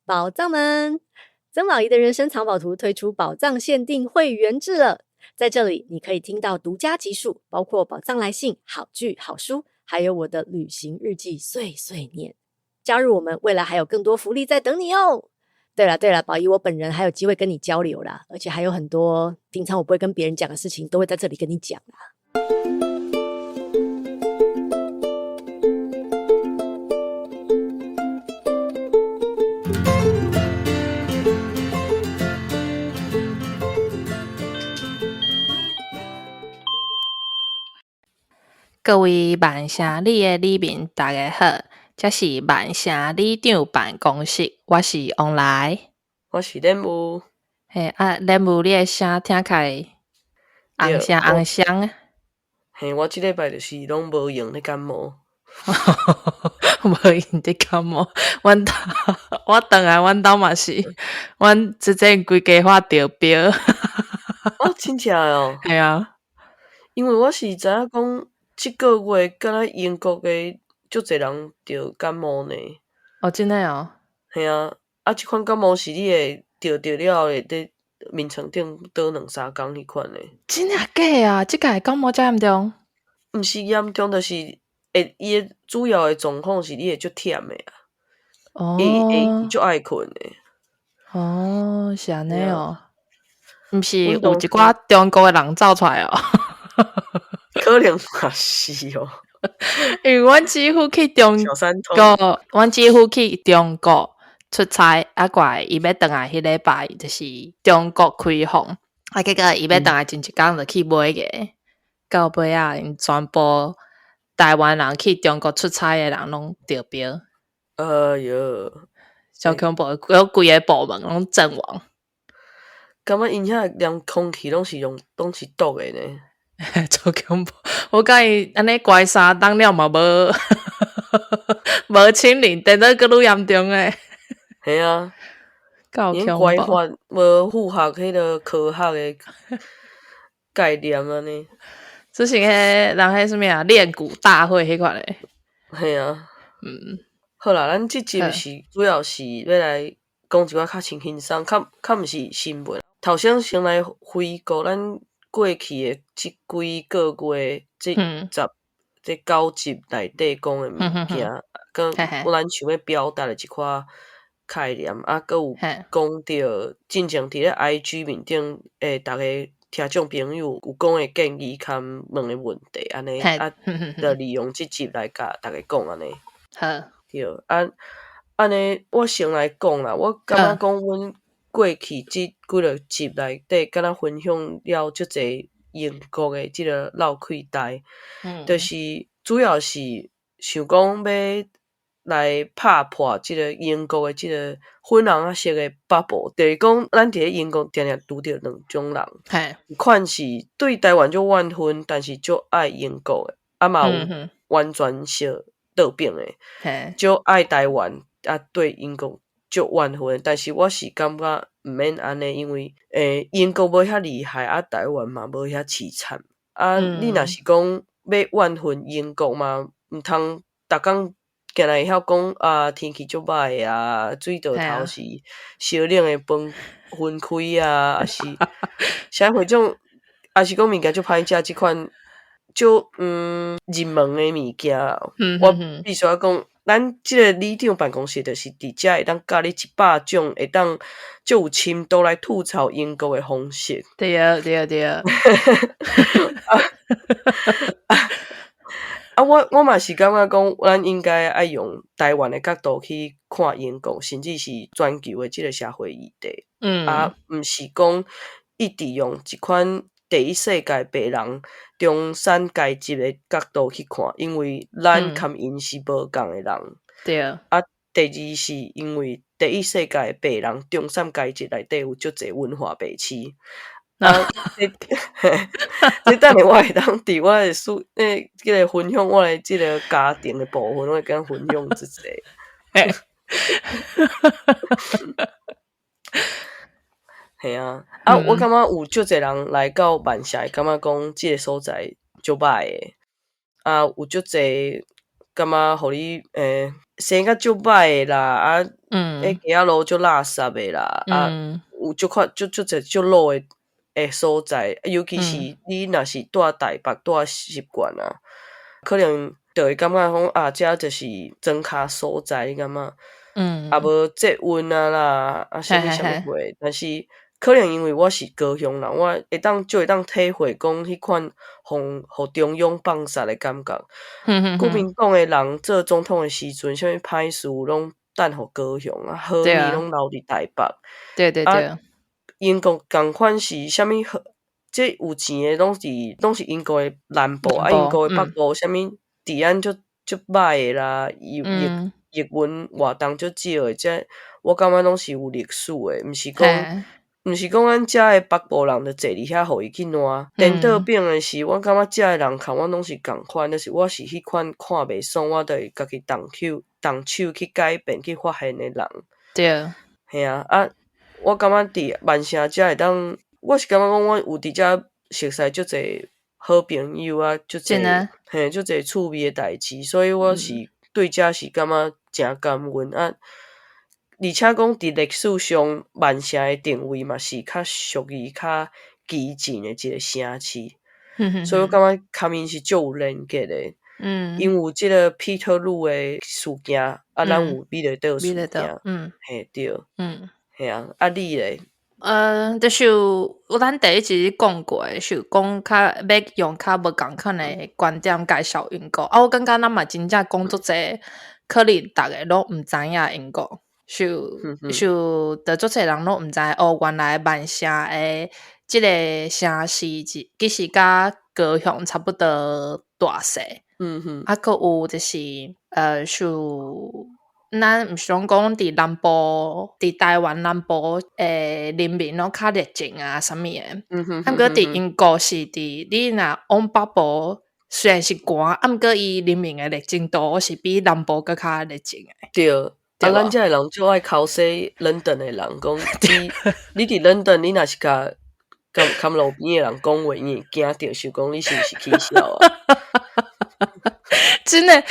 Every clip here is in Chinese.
宝藏们，曾宝仪的人生藏宝图推出宝藏限定会员制了，在这里你可以听到独家集数，包括宝藏来信、好剧、好书，还有我的旅行日记碎碎念。加入我们，未来还有更多福利在等你哦。对了，宝仪我本人还有机会跟你交流啦，而且还有很多平常我不会跟别人讲的事情，都会在这里跟你讲啦。各位万城里的里民大家好，这是万城里长办公室，我是王来，我是任务。嘿任务你的声听起来红声红声。嘿，我这礼拜就是拢无用咧感冒。无用咧感冒，我回来阮兜嘛是，阮之前规家伙中标。哦，真正哦。系啊，因为我是知影讲，即个月敢若英国诶足侪人着感冒呢。哦，真诶哦。系啊，即款感冒是你会着了会伫眠床顶倒2-3工迄款诶。真啊假啊？即个感冒遮严重？毋是严重，就是伊诶主要诶状况是你会足忝诶啊。会足爱困诶。哦，是安尼哦。毋是有一寡中国诶人走出来哦。可能嘛是哦。因为阮几乎去中国，阮几乎去中国出差，过来伊要倒来迄礼拜，就是中国开放，结果伊要倒来前一工就去买个，到尾啊，因全部台湾人去中国出差诶人拢中标。哎哟，小恐怖，有规个部门拢阵亡。感觉因遐连空气拢是毒诶呢。超恐怖！我甲伊安尼怪3当了嘛无清零，等到阁愈严重诶。系啊，因怪法无符合迄个科学诶概念安尼。之前迄人迄什么啊，练鼓大会迄款诶。系啊，好啦，咱即集是主要是要来讲一寡较轻松，较毋是新闻。头先来回顾咱过去诶即几个月，即9集内底讲诶物件，跟咱想要表达诶一寡概念，搁有讲到进前伫咧 IG 面顶逐个听众朋友有讲诶建议，甲问诶问题安尼，就利用即集来甲逐个讲安尼。好，对，安尼我先来讲啦。我感觉讲阮过去即几个集内底，敢若分享了足侪英国诶即个闹开台，就是主要是想讲要来拍破即个英国诶即个粉红仔色诶 bubble，就是讲咱伫咧英国定定拄着两种人，一款是对台湾足怨恨，但是足爱英国诶，嘛有完全相倒边诶，足爱台湾对英国足怨恨，但是我是感觉毋免安尼，因为英国无遐厉害，台湾嘛无遐凄惨。你若是讲要怨恨英国嘛，毋通逐工行来会晓讲天气足歹水道头是烧冷诶饭分开还是啥货种，还是讲物件足歹食即款足入门诶物件。我必须要讲，咱即个里长办公室就是伫遮会当教你100种会当足有深度来吐槽英国诶方式。对。我嘛是感觉讲，咱应该爱用台湾诶角度去看英国，甚至是全球诶即个社会议题。毋是讲一直用一款第一世界白人中产阶级诶角度去看，因为咱甲因是无共诶人。对。第二是因为第一世界白人中产阶级内底有足侪文化白痴。即等下我会当伫我诶即个分享我诶即个家庭诶部分，我会甲分享一下。系啊，我感觉有足侪人来到万社，感觉讲即个所在足歹诶。有足侪感觉互你生甲足歹诶啦，啊，街仔路足垃圾诶啦，啊，有足侪足老诶所在，尤其是你若是住台北住习惯啊，可能就会感觉讲啊，遮就是庄脚所在，你感觉？啊无节温啊啦，啊啥物货，但是可能因为我是高雄人，我会当体会讲迄款互中央放杀诶感觉。国民党诶人做总统诶时阵，啥物歹事拢等互高雄啊，好物拢留伫台北。对，啊，英国共款是啥物好？即有钱诶拢是英国诶南部，啊，英国诶北部啥物治安足歹诶啦，译文活动足少诶，即我感觉拢是有历史诶，毋是讲咱遮诶北部人就坐伫遐互伊去烂。颠倒变诶是，我感觉遮诶人甲我拢是共款，就是我是迄款看袂爽，我就会家己动手去改变去发现诶人。对，嘿啊，我感觉伫万城遮会当，我是感觉讲我有伫遮熟悉足侪好朋友啊，足侪趣味诶代志，所以我是对遮是感觉诚感恩啊。而且讲伫历史上，万城诶定位嘛是较属于较基层诶一个城市，所以我感觉卡面是足有连结诶。因有即个彼得鲁诶事件，啊，咱有美丽岛事件，嘿对，嘿啊，啊你咧？就是咱第一集讲过诶，是讲较要用较无共款诶观点介绍英国。啊，我感觉咱嘛真正讲足济，可能逐个拢毋知影英国。就足济人拢毋知哦，原来万城诶即个城市其实甲高雄差不多大细。啊，佫有就是咱毋是讲伫南部，伫台湾南部人民拢较热情啊，啥物诶。啊，毋过伫英国是伫你若往北部，虽然是寒，啊，毋过伊人民诶热情度是比南部佫较热情诶。对，啊，咱遮诶人足爱考西London诶人讲，你伫London，你若是甲路边诶人讲话，伊会惊着，想讲你是毋是起笑啊？真诶，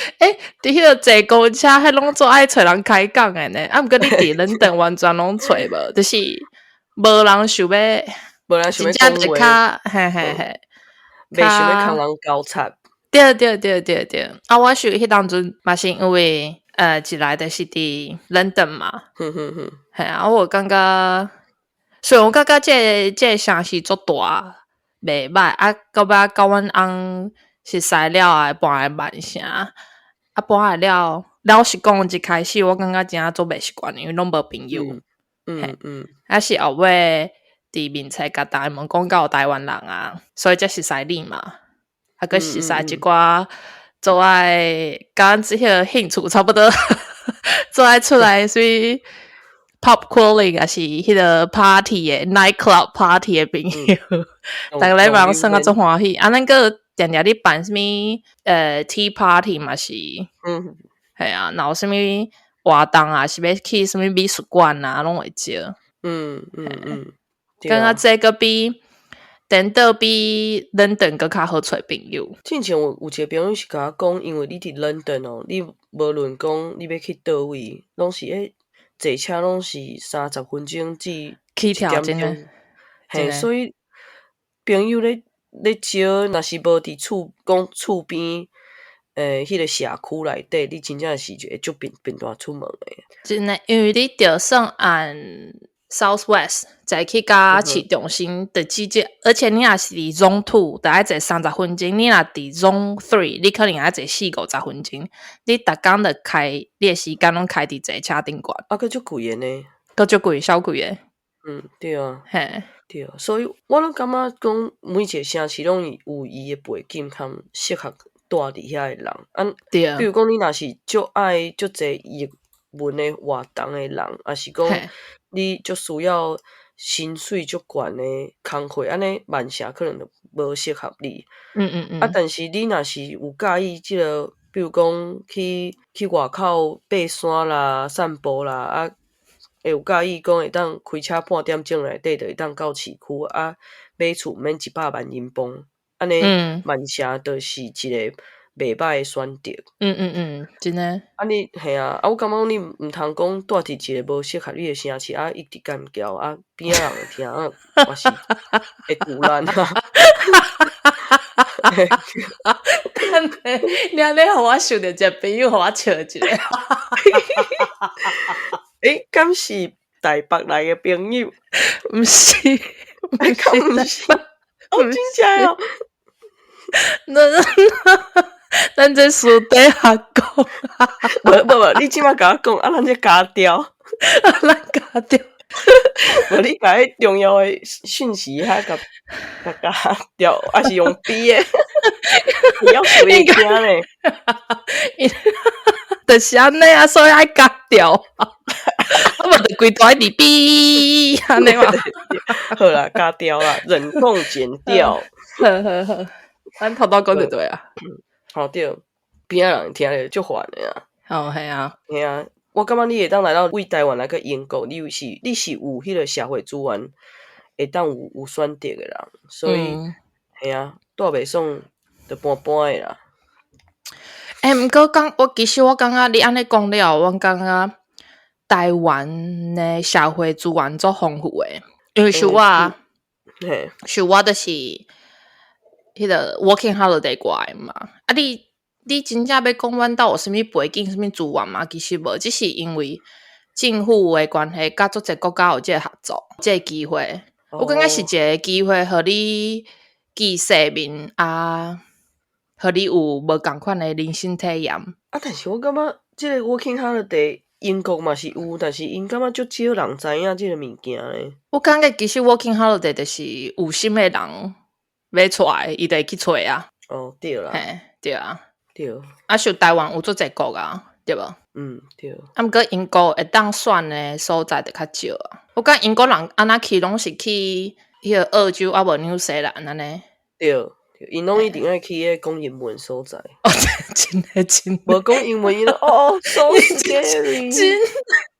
伫迄个坐公车，迄拢做爱找人开讲诶呢。啊，毋过你伫London完全拢找无，就是无人想要讲话，嘿，袂想要空人交叉。对。啊，我想迄当阵嘛是因为一来就是伫London嘛，嘿啊，我感觉，虽然我感觉这个城市足大，袂歹啊，到尾甲阮翁熟悉了啊，搬来万城，啊，搬来了，老实讲，一开始我感觉真足袂习惯，因为拢无朋友，啊是后尾伫面册甲大家问讲到有台湾人啊，所以才熟悉你嘛，啊，佮熟悉一寡做爱甲即个兴趣差不多，做爱出来所以。pop calling 也是迄个 party 诶 night club party 诶朋友，逐个礼拜算啊足欢喜。啊，咱个定定咧办什么tea party 嘛是，系啊，然后什么活动啊，是要去什么美术馆啊，拢会招。感觉这个比等到比London更较好找朋友。之前有一个朋友是甲我讲，因为你伫London哦，你无论讲你要去倒位，拢是坐车拢是30分钟至1点钟，嘿，所以朋友咧招，若是无伫厝边，迄个社区内底，你真正是会足便大出门诶。真诶，因为你着算按 Southwest 再去甲市中心的季节，而且你若是伫 Zone 2，就爱坐30分钟；你若伫 Zone 3，你可能爱坐40-50分钟。你逐工着开，你诶时间拢开伫坐车顶悬。啊，佫足贵诶呢，佫足贵，小贵诶。对啊，嘿，对啊，所以我拢感觉讲，每一个城市拢有伊诶背景，较适合住伫遐诶人。啊，对，比如讲你若是足爱足侪译文诶活动诶人，也是讲你足需要薪水足悬诶工课，安尼万城可能就无适合你。啊，但是你若是有介意即个，比如讲去外口爬山啦、散步啦，啊，会有介意讲会当开车半点钟内底就会当到市区，啊，买厝免100万英镑，安尼万城就是一个袂歹诶选择。真诶。你嘿啊，我感觉你毋通讲住伫一个无适合你诶城市，一直干叫边仔人听我是会杜烂啊。你安尼互我想着一个朋友，互我笑一下。敢是台北来诶朋友？毋是，敢毋是？真正哦。咱这私底下讲。无，你即摆甲我讲，咱这加掉，咱加掉。无你甲迄重要诶讯息甲加掉，还是用逼诶？你要随惊咧。就是安尼啊，所以爱加掉。我无就规大一直逼安尼嘛。好啦，加掉啦，忍痛剪掉。好，咱头拄讲就对啊。好对，边仔人听咧足烦诶啊。哦，系啊，系啊，我感觉你会当来到为台湾来个英国，你是有迄个社会资源，会当有选择诶人，所以系啊，住袂爽就搬诶啦。毋过其实我感觉你安尼讲了，我感觉台湾诶社会资源足丰富诶，因为是我就是迄个 working holiday 过来嘛。你真正要讲阮兜有啥物背景、啥物资源嘛？其实无，只是因为政府诶关系，甲足侪国家有即个合作，即个机会。我感觉是一个机会，互你见世面啊，互你有无共款诶人生体验。但是我感觉即个 working holiday 英国嘛是有，但是因感觉足少人知影即个物件咧。我感觉其实 working holiday 就是有心诶人要出来，伊就会去找啊。对啦，嘿，对啊。对，像台湾有足侪国啊，对无？对。毋过英国会当选诶所在就较少啊。我感觉英国人安那去拢是去迄个澳洲啊，无纽西兰安尼。对，因拢一定爱去迄讲英文所在。真诶。无讲英文，因so scary。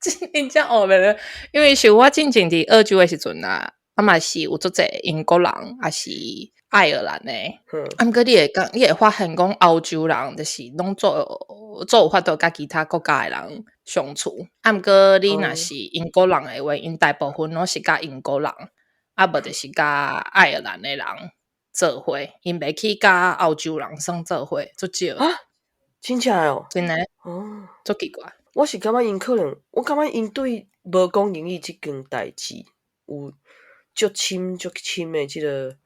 真正学袂了，因为是我进前伫澳洲诶时阵啊，嘛是有足侪英国人，也是爱尔兰诶。毋过你会发现讲欧洲人就是拢做有法度甲其他国家诶人相处。毋过你若是英国人诶话，因大部分拢是甲英国人，无就是甲爱尔兰诶人做伙，因袂去甲欧洲人算做伙，足少。真正哦，真诶，足奇怪。我是感觉因可能，我感觉因对无讲英语即件代志有足深诶即个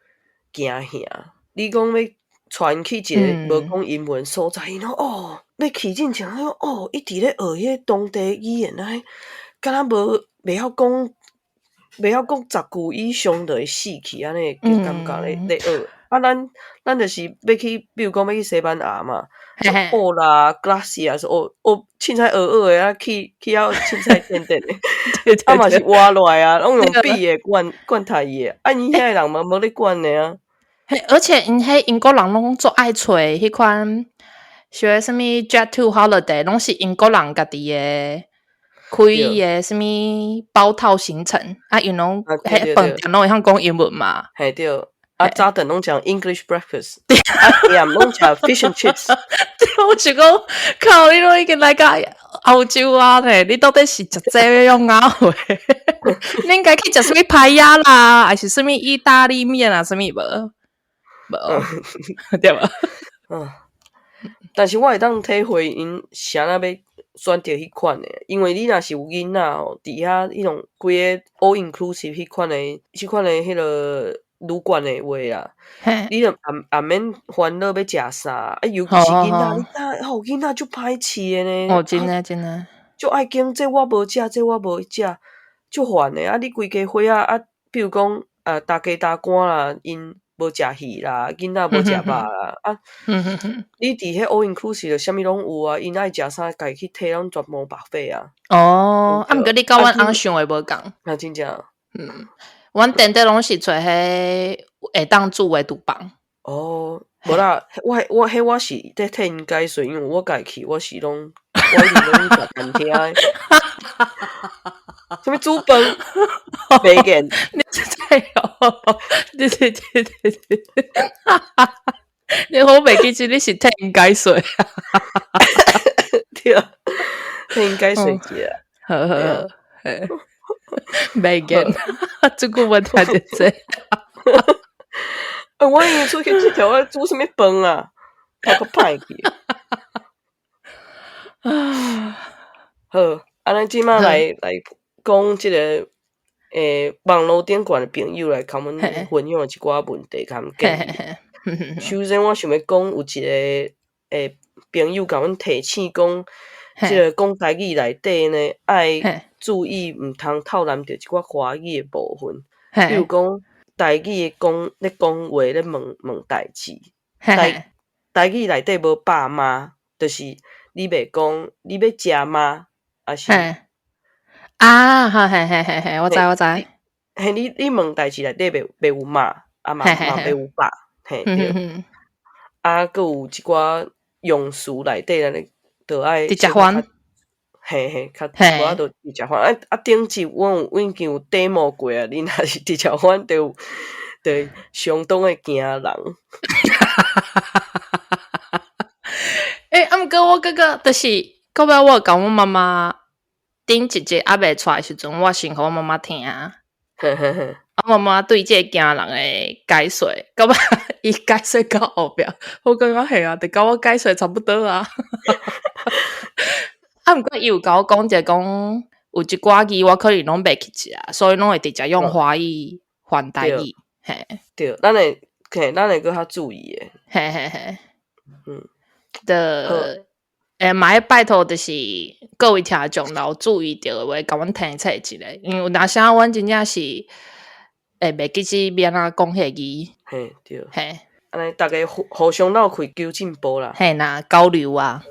惊吓。你讲要传去一个无讲英文所在，因要去进前伊伫咧学迄当地语言敢若袂晓讲10句以上就会死去安尼嘅感觉咧学。咱就是要去，比如讲要去西班牙嘛，学啦 ，gracias， 学凊彩学诶去遐凊彩点点诶，嘛是活落来拢用笔诶管待伊诶，因遐人嘛无咧管诶啊。而且因迄英国人拢做爱找迄款学什么 Jet to Holiday， 拢是英国人家己诶开诶什么包套行程啊，因拢迄饭店拢会晓讲英文嘛。系对。早顿拢讲 English breakfast， 夜拢食 fish and chips。我想讲，靠，你拢已经来到欧洲啊咧，你到底是食这样啊话？你应该去食什么排呀啦，还是什么意大利面啊？什么无？对吧？但是我会当体会因啥那要选择迄款诶，因为你若是有囡仔伫遐迄种规个 all inclusive 迄款诶迄个旅馆诶话啦，你就也免烦恼要食啥，尤其是囡仔，你看囡仔足歹饲诶呢。真诶，足爱惊这我无食，这我无食，足烦诶。你规家伙比如讲大家大官啦，因无食鱼啦，囡仔无食肉啦，你伫迄 all inclusive 就啥物拢有啊，因爱食啥，家己去摕拢全部白费啊。毋过你甲阮翁想诶无共。真正。阮定定拢是找迄会当煮诶厨房。无啦，我是在替因解说，因为我家去，我是拢我一直拢食餐厅诶。什么煮饭？袂瘾。你对，你好袂记住你是替因解水，对，替因解水者。呵呵，嘿，袂见，这句我听着这。我已经出去佚佗，我煮什么饭啊？头壳歹去。好，咱即马来讲即个网络顶悬的朋友来甲阮分享一寡问题，甲阮建议。首先，我想要讲有一个朋友甲阮提醒讲，即个讲台语内底呢，爱注意毋通透染着一寡华语的部分，比如讲台语咧讲话咧问代志，台语内底无爸妈，就是你袂讲你要食吗？还是嘿，我知。嘿，你问代志内底袂有妈，嘛袂有爸，嘿对。佫有一寡用词内底咱着爱直接翻，嘿，较我着直接翻。顶集阮已经有 demo 过啊，你若是直接翻，着相当的惊人。毋过我感觉就是到尾我甲阮妈妈顶一集还袂出来的时阵，我先互我妈妈听。我妈妈对这个惊人的解说，到尾伊解说到后壁，我感觉嘿啊，就甲我解说差不多啊。毋过伊有甲我讲者讲，有一寡字我可能拢袂记起啊，所以拢会直接用华语翻台语。嘿，对，咱会搁较注意的。嘿，嘛要拜托就是各位听众老注意着的话，甲阮听册一下，因为有当时阮真正是袂记起要安怎讲迄个字。嘿，对，嘿，安尼大家互相闹开求进步啦。嘿呐，交流啊，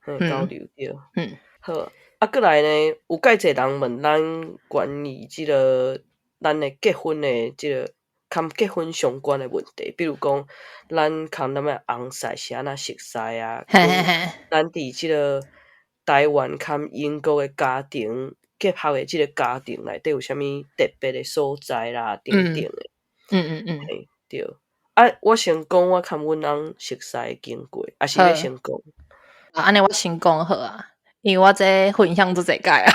交流对。好，过来呢，有介侪人问咱关于即个咱的结婚的即个跟结婚相关的问题，比如讲咱跟咱的翁婿是安怎熟识啊？咱伫即个台湾跟英国的家庭结合的即个家庭内底有啥物特别的所在啦？等等的。嘿，对。我先讲我跟阮翁熟识的经过，还是你先讲？安尼我先讲好啊，因为我这分享做侪届啊。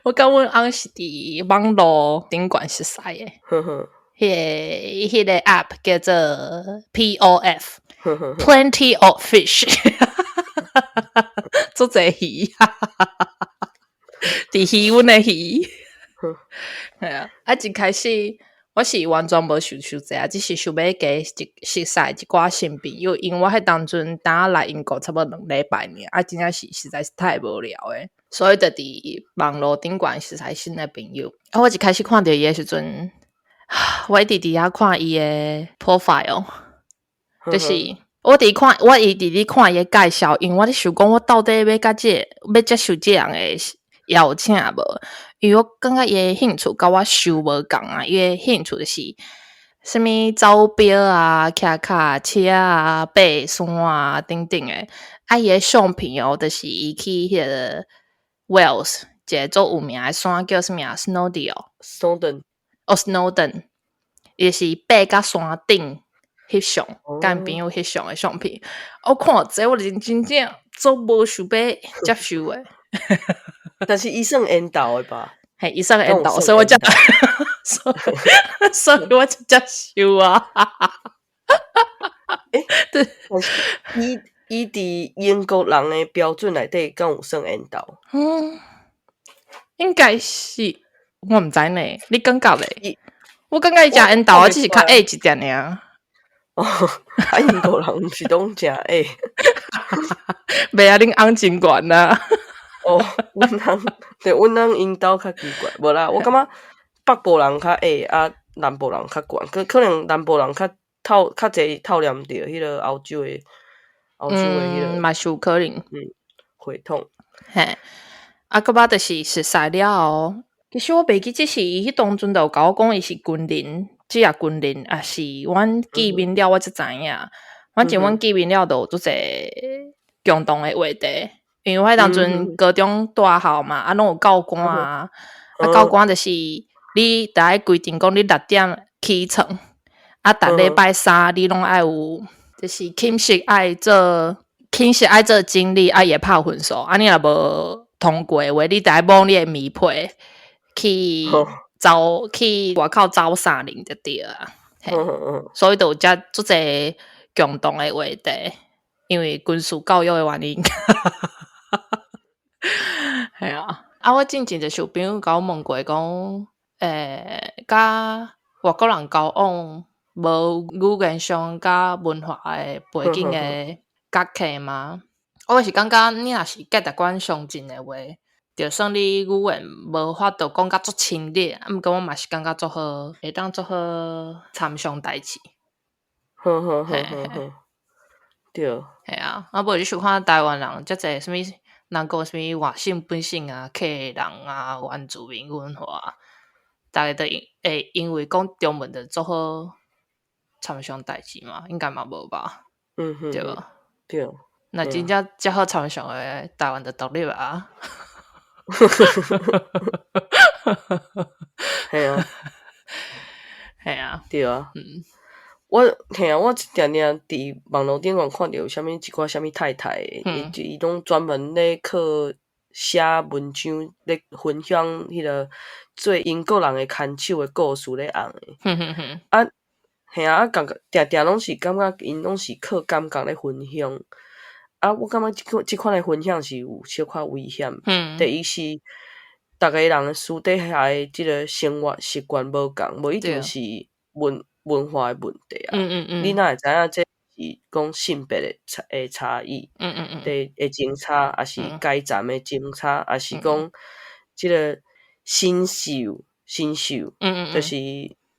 我甲阮翁是伫网络顶悬熟识的，迄个 app 叫做 POF，Plenty of Fish， 做侪鱼，伫鱼阮的鱼，系啊，一开始我是完全无想这啊，只是想要加熟识一寡新朋友，因为我迄当阵当来英国差不多2礼拜尔，真正是实在是太无聊诶。所以就伫网络顶悬熟识新的朋友。我一开始看到伊的时阵，我一直伫遐看伊的 profile， 就是我伫一直咧看伊的介绍，因为我咧想讲我到底要接受这样的邀请无？因为我感觉伊的兴趣甲我收无共啊，伊的兴趣就是什么走表啊、骑脚车啊、爬山啊等等的。伊的相片就是伊去迄个 Wales 一个做有名的山叫什么啊 Snowdon， 伊是爬到山顶翕相，甲朋友翕相的相片。我看这我真正做无想要接受的。但是伊算缘投的吧？嘿，伊算缘投，所以我才所以我才接受啊。对，伊伫英国人的标准内底，敢有算缘投？应该是，我毋知呢。你感觉咧？我感觉伊食缘投，只是较矮一点尔。英国人毋是拢诚矮。袂啊，恁翁真悬啊。阮翁因兜较奇怪，无啦。我感觉北部人较矮，南部人较悬，可能南部人较侪透染着迄个欧洲的迄个，嘛是有可能，血统。嘿，个尾就是熟识了后，其实我袂记即是伊迄当阵就有甲我讲伊是军人，即个军人也是阮见面了，我才知影。反正阮见面了就有足侪共同的话题。因为我迄当阵高中大校嘛，拢有教官啊，教官就是你得爱规定讲你6点起床，啊，逐礼拜三你拢爱有，就是寝室爱做经理，啊，也拍分数，啊，你若无通过的话，你得摸你的米配去去外口走3年就对啊。所以就有遮足侪共同的话题，因为军事教育的原因。系啊，我之前就是有朋友甲我问过讲，甲外国人交往无语言上甲文化的背景的隔阂嘛？我是感觉你若是价值观相近的话，就算你语言无法度讲甲足亲烈，毋过我嘛是感觉足好，会当足好参详代志。对，系啊，无你想看台湾人遮济什物人讲什物外省本省啊、客人啊、原住民文化，大家都会因为讲中文的做好参详代志嘛？应该嘛无吧？对吧？对。那真正遮好参详的台湾的独立啊！系啊，系啊，对啊。我定定伫网络顶看到有啥物一寡啥物太太，伊拢专门咧靠写文章咧分享迄个做英国人的牵手的故事咧红的。啊，系啊，感觉定拢是感觉因拢是靠感觉咧分享。啊，我感觉即款的分享是有小可危险。第一是逐个人私底下的即个生活习惯无共，无一定是文化的问题啊。你哪会知影这是讲性别的差异？的情差，还是阶层的情差，还是讲即个星宿，就是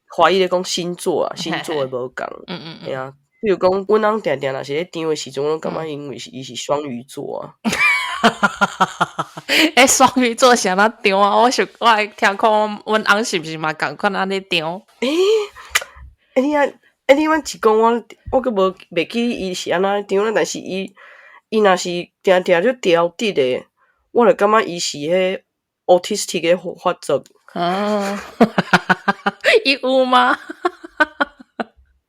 华语咧讲星座啊，星座的无共。嘿啊，比如讲，阮翁定定若是咧张的时阵，我感觉因为伊是双鱼座啊。双鱼座是安怎张啊？我爱听看阮翁是毋是嘛共款安尼张？你阮一讲我佫袂记伊是安怎张，但是伊若是定定就调直的，我就感觉伊是迄 autistic 的发作。伊有吗？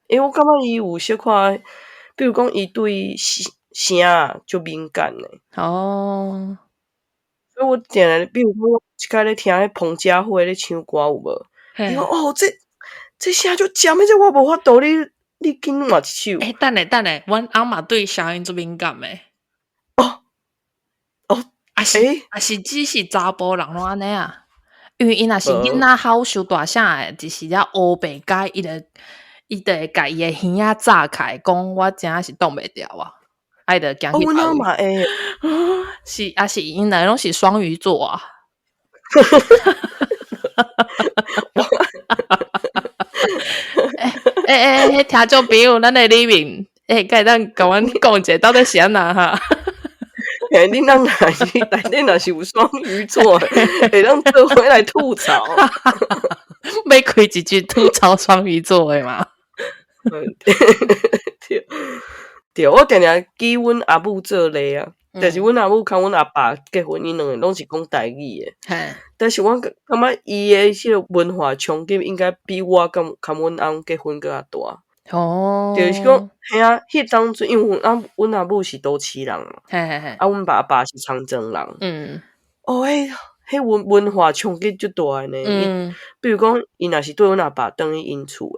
因为我感觉伊有小可，比如讲伊对声啊就敏感的。所以我定定，比如讲我一摆咧听迄彭佳慧咧唱歌有无？伊讲这声就尖的，这我无法度，你紧换一首。等下，阮翁嘛对声音足敏感的。啊是只是查甫人拢安尼啊？因为伊若是囡仔好收大声的，就是遮乌白改，伊就会甲伊的耳仔炸开，讲我真是挡袂牢啊！爱着惊去跑。嘛会是因来拢是双鱼座啊。听众朋友，咱的里面，该咱甲阮讲者到底是安那哈？你若是内底若是有双鱼座，会当做回来吐槽。要开一句吐槽双鱼座的嘛？对，我定定记阮阿母做例啊。但是阮阿母甲阮阿爸结婚，因两个拢是讲台语的。但是我感觉伊的迄个文化冲击应该比我甲阮翁结婚更较大。就是讲，嘿啊，迄当阵因为阮阿母是都市人嘛，阮爸是长征人。迄文化冲击足大的呢。比如讲，伊若是对阮阿爸转去因厝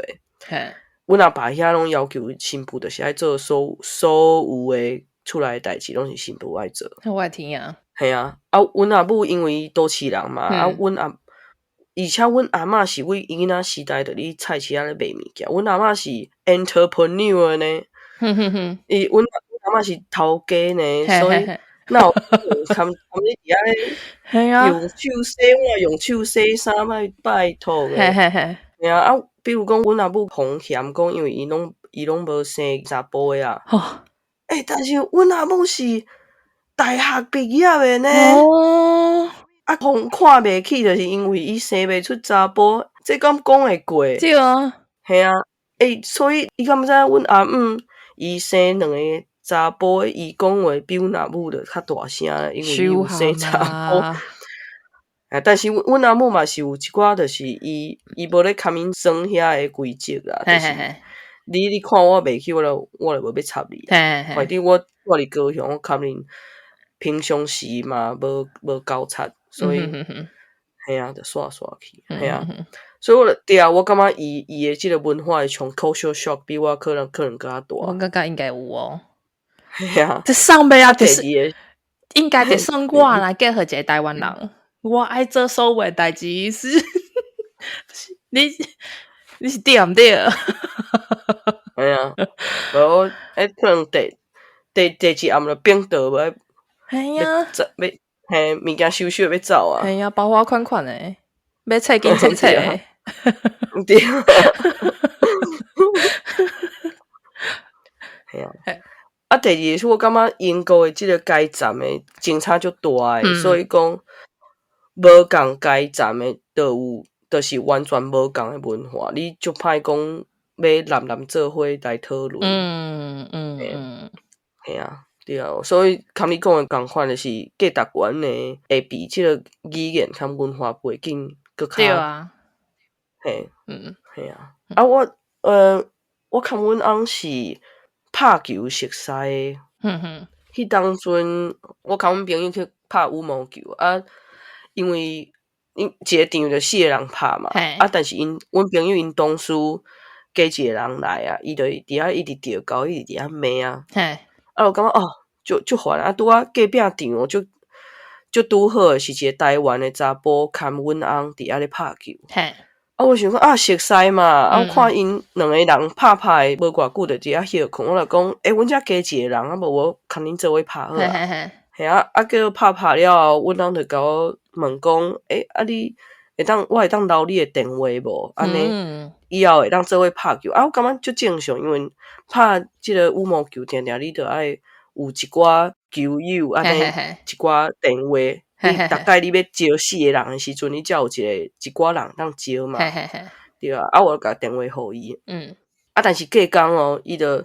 诶，阮阿爸遐拢要求新妇就是爱做所有诶厝内诶代志，拢是新妇爱做。我爱听啊。系啊，阮阿母因为都市人嘛，而且阮阿嬷是为囡仔时代就伫菜市仔咧卖物件，阮阿嬷是 entrepreneur 呢。阮阿嬷是头家呢，所以哪有含你伫遐咧用手洗碗、用手洗衫，拜托诶。比如讲阮阿母风险讲，因为伊拢无生查甫诶啊。但是阮阿母是大学毕业诶呢。互看袂起，就是因为伊生袂出查甫，这敢讲会过？对啊，系啊，所以你敢知阮阿姆伊生两个查甫，伊讲话比阮阿母着较大声，因为伊有生查甫。但是阮阿母嘛是有一寡，就是伊无咧堪因耍遐个规则啦，就是你看我袂去，我就无要插你。反正我住伫高雄，我堪因平常时嘛无交叉，所以嘿啊，就煞去，嘿啊。所以我感觉伊的即个文化的像 culture shock 比我可能更较大。我感觉应该有哦。嘿啊，这上辈啊，就是应该得算我啦，结合一个台湾人。我爱做所有的代志是，你是对毋对？哎呀，无可能第一暗就变倒无。哎呀，嘿，物件收要走啊！哎呀，包花款款诶，要册紧册册诶。对。系啊，第二是我感觉英国诶即个街站诶警察足大诶，所以讲无共街站诶就是完全无共诶文化，你足歹讲要男做伙来讨论。系啊，对啊，所以堪你讲诶共款就是价值观诶会比即个语言较文化背景搁较。对啊。嘿，系啊。啊，我看阮翁是拍球熟悉诶。迄当阵我甲阮朋友去拍羽毛球啊，因为一个场就4个人拍嘛，啊，但是阮朋友因同事加一个人来啊，伊就伫遐一直调高，一直伫遐骂啊，我感觉就烦啊，拄啊隔壁场就拄好诶，是一个台湾诶查甫牵阮翁伫遐咧拍球。我想讲熟悉嘛，我看因两个人拍无偌久就伫遐休困，我就讲，阮遮加一个人，无我牵恁做伙拍好啊。系啊，叫拍了后，阮翁就甲我问讲，你我会当留你诶电话无？安尼以后会当做伙拍球。我感觉足正常，因为拍即个羽毛球，定定你着爱有一寡球友，安尼一寡电话。大概你要招4个人的时阵，你才有一寡人当招嘛，对啊。我就甲电话互伊，但是隔工伊就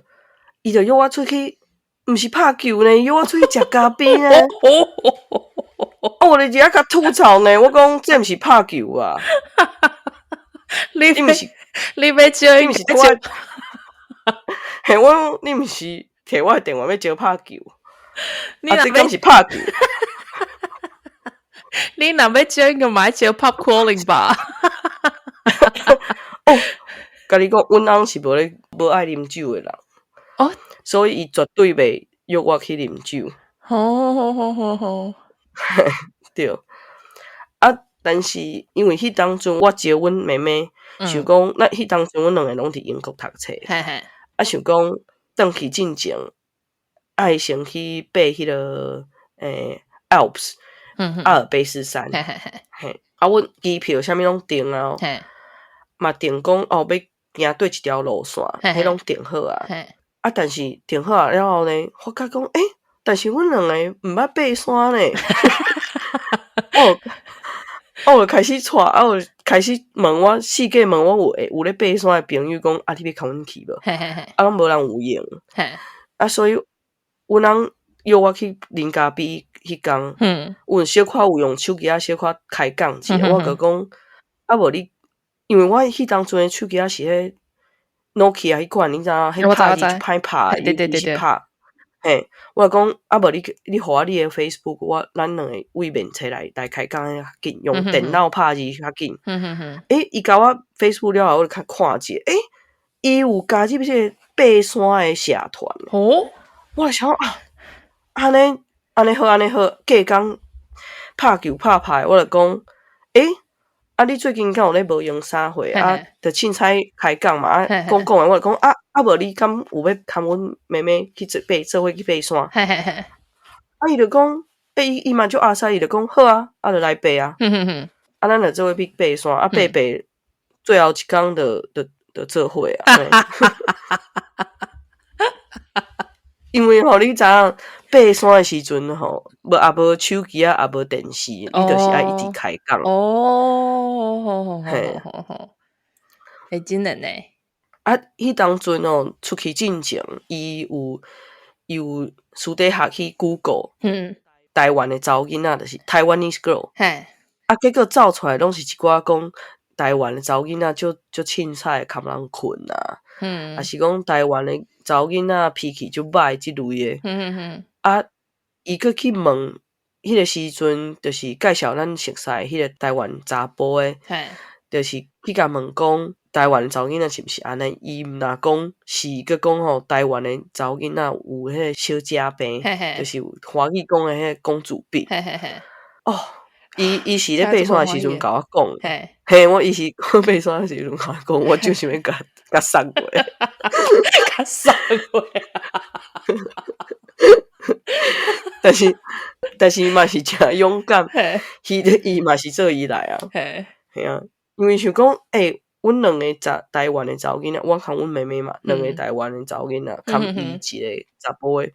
约我出去，毋是拍球呢，约我出去食咖啡呢。我就伫遐甲吐槽呢，我讲这毋是拍球啊，你毋是你要招，你毋是我，嘿，我讲你毋是摕我的电话要招拍球，这敢是拍球？你若要招，应该买招 pop calling 吧？甲你讲，阮翁是无爱啉酒的人，所以伊绝对袂约我去啉酒。好，对。但是因为迄当阵我招阮妹妹，想讲那迄当阵阮两个拢伫英国读册，想讲转去进前，爱先去爬迄个Alps。阿尔卑斯山，阮机票啥物拢订啊，嘛订讲要行对一条路线，迄拢订好啊。但是订好了后呢，发觉讲，但是阮两个毋捌爬山呢。我就开始我就开始四界问我有咧爬山的朋友讲，你要跟阮去无？拢无人有应。所以阮翁约我去啉咖啡迄工，阮小可有用手机小可开讲者，我就讲无你，因为我迄当阵的手机是迄 Nokia 迄款，你知影？迄拍字歹拍，伊是拍。嘿，我就讲无你互我你的 Facebook，咱两个位面册来开讲较紧，用电脑拍字较紧。伊甲我 Facebook 了后，我就看者，伊有加入即个爬山的社团。我就想安尼好，隔工拍球拍，我就讲，你最近敢有咧无用啥货啊？就凊彩开讲嘛，讲完我就讲无你敢有要牵阮妹妹去做伙去爬山？伊就讲，伊嘛就阿塞，伊就讲好啊，就来爬啊。咱就做伙去爬山，爬最后一工就做伙啊。因为你知影爬山的时阵无手机也无电视，你就是爱一直开讲。真的呢。迄当阵出去进前，伊有私底下去 Google，台湾的查某囡仔就是 Taiwanese girl，结果走出来拢是一寡讲台湾的查某囡仔就凊彩较人困啊，还是讲台湾的查某囡仔脾气就歹即类的，啊，伊佫去问，迄个时阵就是介绍咱熟悉迄个台湾查甫的，就是去甲问讲台湾的查某囡仔是毋是安尼？伊毋若讲是，佫讲吼台湾的查某囡仔有迄个小姐病，就是有华语讲的迄个公主病。哦，伊是咧爬山的时阵甲我讲，嘿，我伊是爬山的时阵甲我讲，我就想要甲送过，甲送过。但是嘛是真勇敢，伊嘛是做伊来啊，嘿啊，因为想讲，阮两个台湾的查某囡仔，我含阮妹妹嘛，两个台湾的查某囡仔，含伊一个查甫的，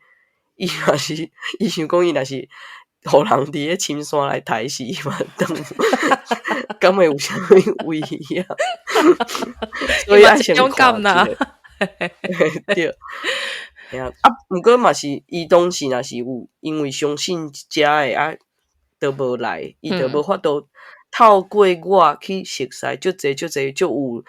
伊嘛是，伊想讲伊若是互人伫咧深山来杀死伊嘛，敢会有啥物威胁？所以爱先勇敢啦，对。啊，毋过嘛是，伊当时若是有因为相信遮的都无来，伊就无法度透过我去熟悉足侪足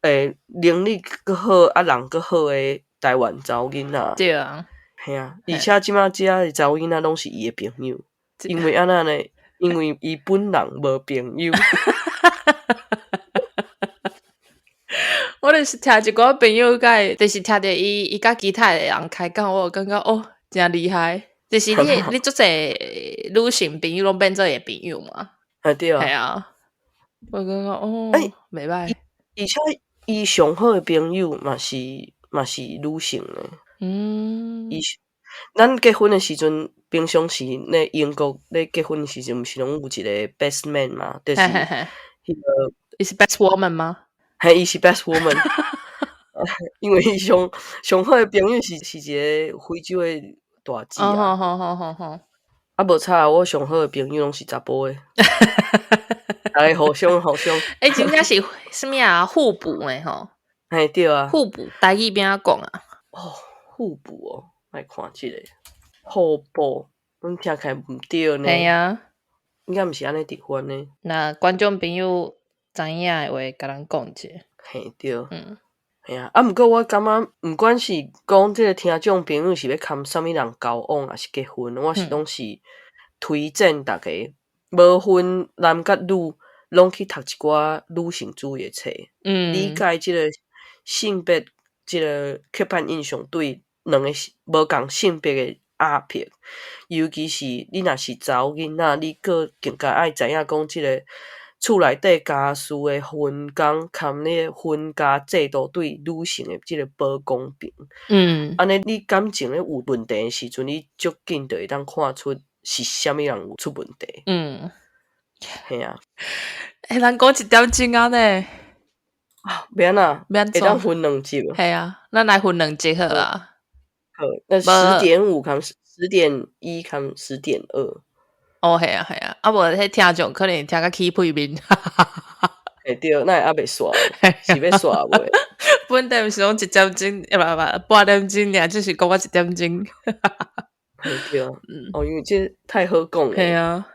有能力佫好人佫好的台湾查某囡仔。对啊，嘿啊，而且即马遮的查某囡仔拢是伊的朋友，因为安那呢？因为伊本人无朋友。我就是听一个朋友甲，就是听着伊甲其他的人开讲，我感觉哦，真厉害。就是你做侪女性朋友拢变做伊朋友嘛？对啊，系啊。我感觉哦，袂歹。而且伊上好的朋友嘛是女性的。咱结婚的时阵，平常时咧英国咧结婚的时阵，毋是拢有一个 best man 嘛？就是迄个。伊是 best woman 吗？嘿，伊是 best woman， 因为伊上好的朋友是一个非洲的大姐啊。啊，无差，我上好的朋友拢是查甫的，大家互相。真正是什么啊？互补诶吼。嘿，对啊。互补，台语边仔讲啊？互补哦，来看即个互补，阮听起来毋对呢。系啊，应该毋是安尼直翻呢。那观众朋友。知影诶话，甲咱讲者。嘿，对，嘿啊。啊，毋过我感觉，毋管是讲即个听众朋友是要牵啥物人交往，还是结婚，我是拢是推荐大家，无分男甲女，拢去读一寡女性主义诶册，理解即个性别，即个刻板印象对两个无共性别诶压迫，尤其是你若是查某囡仔，你更加爱知影讲即个。厝内底家事的分工，含你分家制度对女性的即个不公平。安尼你感情咧有问题的时阵，你足紧就会当看出是啥物人有出问题。系啊。咱讲一点钟啊呢？免啊，会当分两集。系啊，咱来分两集好啊。好，那10.5含10.1含10.2。哦，系啊，啊无迄听众可能听甲起屁面，会对，那也未煞，是要煞袂？本地毋是讲1点钟，半点钟尔，就是讲我1点钟。会对，因为这太好讲了。系啊，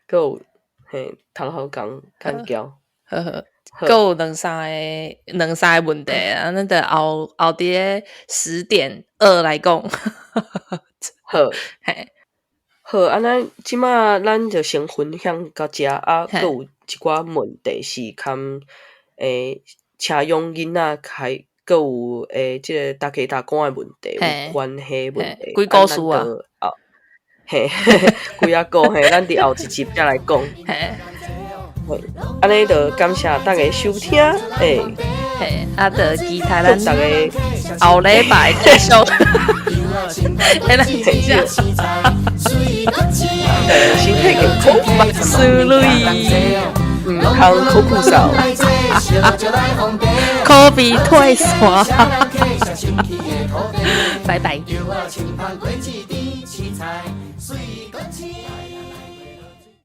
佮有头好讲干交，佮有两三个问题啊，咱得后伫10.2来讲。好，嘿。好，安尼即马咱就先分享到遮啊，佮有一寡问题是含车用囡仔开，佮有即个大家大官诶问题，有关系问题。几故事啊？嘿，几啊个嘿，咱伫后一集再来讲。嘿，安尼就感谢大家收听，嘿，就期待咱大家后礼拜继续。咱真正。身体健康，万事如意，唔通哭哭扫，科比退散，拜拜。